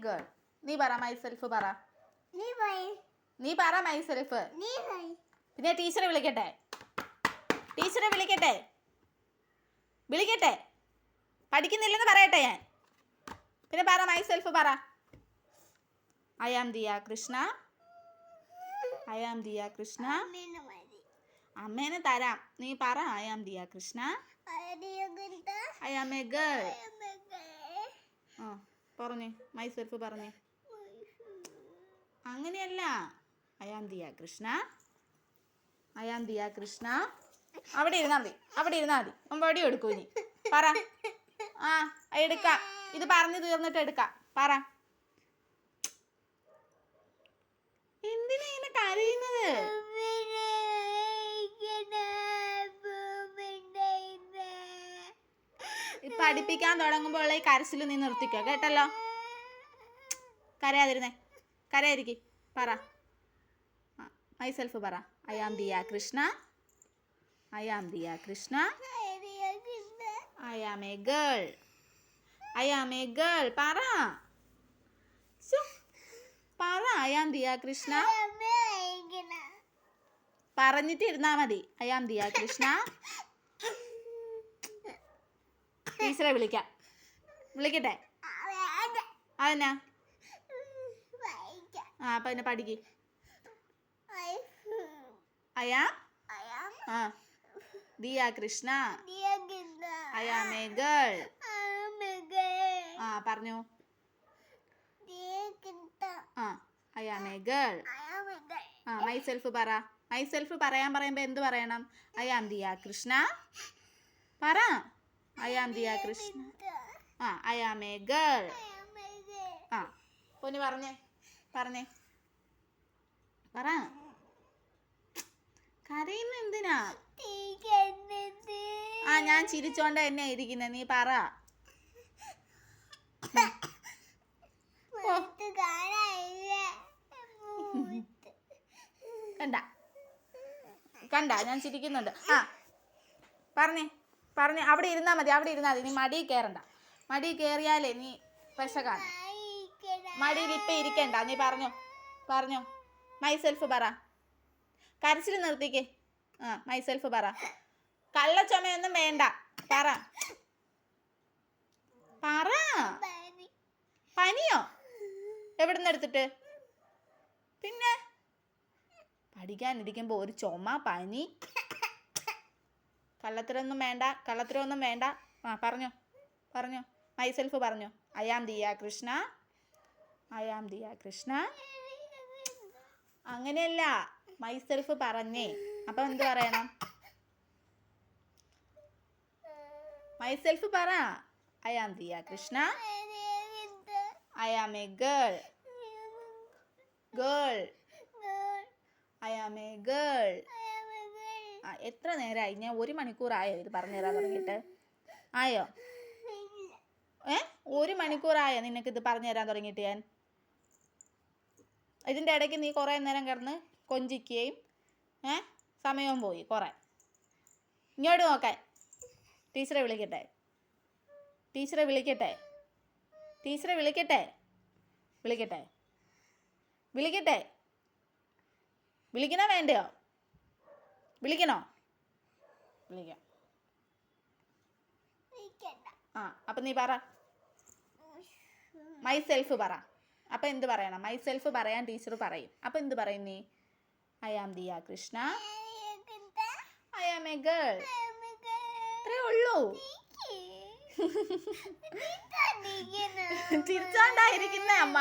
Girl. നീ പറ myself പറ. നീ പറ മൈസെൽഫ്. പിന്നെ ടീച്ചറെ വിളിക്കട്ടെ? ടീച്ചറെ വിളിക്കട്ടെ? വിളിക്കട്ടെ? പഠിക്കുന്നില്ലെന്ന് പറയട്ടെ ഞാൻ? പിന്നെ പറ മൈസെൽഫ് പറ. I am Diya Krishna. I am Diya Krishna. അമ്മേനെ തരാം, നീ പറ. I am Diya Krishna. I am a girl. ആ പറഞ്ഞേ മൈസെൽഫ് പറഞ്ഞേ. അങ്ങനെയല്ല. I am Diya Krishna. I am Diya Krishna. അവിടെ ഇരുന്നാൽ മതി, അവിടെ ഇരുന്നാൽ മതി. ഒമ്പടി എടുക്കൂ ഇനി പറ. ആ എടുക്കാം, ഇത് പറഞ്ഞു തീർന്നിട്ട് എടുക്കാം. പറ. എന്തിനാ ഇങ്ങനെ കരയുന്നത്? പഠിപ്പിക്കാൻ തുടങ്ങുമ്പോൾ ഈ കരച്ചിൽ നീ നിർത്തിക്കോ കേട്ടല്ലോ. കരയാതിരുന്നേ, കരയായിരിക്കെ. പറ മൈസെൽഫ് പറ. I am Diya Krishna. I am Diya Krishna. I am a girl. I am a girl. പറ പറ. I am Diya Krishna. പറഞ്ഞിട്ട് ഇരുന്നാ മതി. I am Diya Krishna. ടീച്ചറെ വിളിക്കാം. വിളിക്കട്ടെ? അതെന്നാ? ആ അപ്പം എന്നെ പഠിക്ക്. I am Diya Krishna. I am a girl. ആ പറഞ്ഞോ. I am a girl. Myself പറ. മൈസെൽഫ് പറയാൻ പറയുമ്പോൾ എന്ത് പറയണം? I am Diya Krishna. പറ. I am Diya Krishna. I am a girl. പൊന്നു പറഞ്ഞേ, പറഞ്ഞേ, പറ. കരയുന്ന എന്തിനാ? ഞാൻ ചിരിച്ചോണ്ട് തന്നെ ഇരിക്കുന്നത്. നീ പറ. കണ്ട ഞാൻ ചിരിക്കുന്നുണ്ട്. പറഞ്ഞേ, പറഞ്ഞേ. അവിടെ ഇരുന്നാ മതി, അവിടെ ഇരുന്നാ മതി. നീ മടിയിൽ കയറണ്ട. മടിയിൽ കയറിയാലേ നീ വിശകാണ്. മടിയിൽ ഇപ്പം ഇരിക്കണ്ട. നീ പറഞ്ഞോ, പറഞ്ഞോ. മൈസെൽഫ് പറ. കരച്ചിൽ നിർത്തിക്കേ. മൈസെൽഫ് പറ. കള്ളച്ചൊമയൊന്നും വേണ്ട. പറ. പറ. പനിയോ? എവിടുന്ന് എടുത്തിട്ട്? പിന്നെ പഠിക്കാനിരിക്കുമ്പോൾ ഒരു ചുമ, പനി. കള്ളത്തരൊന്നും വേണ്ട, കള്ളത്തരമൊന്നും വേണ്ട. പറഞ്ഞോ, പറഞ്ഞോ. മൈസെൽഫ് പറഞ്ഞോ. I am Diya Krishna. I am Diya Krishna. അങ്ങനെയല്ല, മൈസെൽഫ് പറഞ്ഞേ. അപ്പം എന്ത് പറയണം? മൈസെൽഫ് പറ. I am Diya Krishna. I am a girl. Girl. I am a girl. എത്ര നേരമായി? ഞാൻ 1 മണിക്കൂറായോ ഇത് പറഞ്ഞു തരാൻ തുടങ്ങിയിട്ട്? ആയോ? 1 മണിക്കൂറായോ നിനക്കിത് പറഞ്ഞു തരാൻ തുടങ്ങിയിട്ട്? ഞാൻ ഇതിൻ്റെ ഇടയ്ക്ക് നീ കുറേ നേരം കിടന്ന് കൊഞ്ചിക്കുകയും സമയവും പോയി കുറേ. ഇങ്ങോട്ട് നോക്കാൻ. ടീച്ചറെ വിളിക്കട്ടെ? ടീച്ചറെ വിളിക്കട്ടെ? ടീച്ചറെ വിളിക്കട്ടെ? വിളിക്കട്ടെ? വിളിക്കട്ടെ? വിളിക്കണോ വേണ്ടയോ? വിളിക്കണോ? വിളിക്കാം. അപ്പം നീ പറ. മൈസെൽഫ് പറ. അപ്പം എന്ത് പറയണം? മൈസെൽഫ് പറയാൻ ടീച്ചർ പറയും. അപ്പം എന്ത് പറയും നീ? I am Diya Krishna. I am a girl. അത്രേ ഉള്ളൂ. ചിരിച്ചോണ്ടായിരിക്കുന്നേ അമ്മ.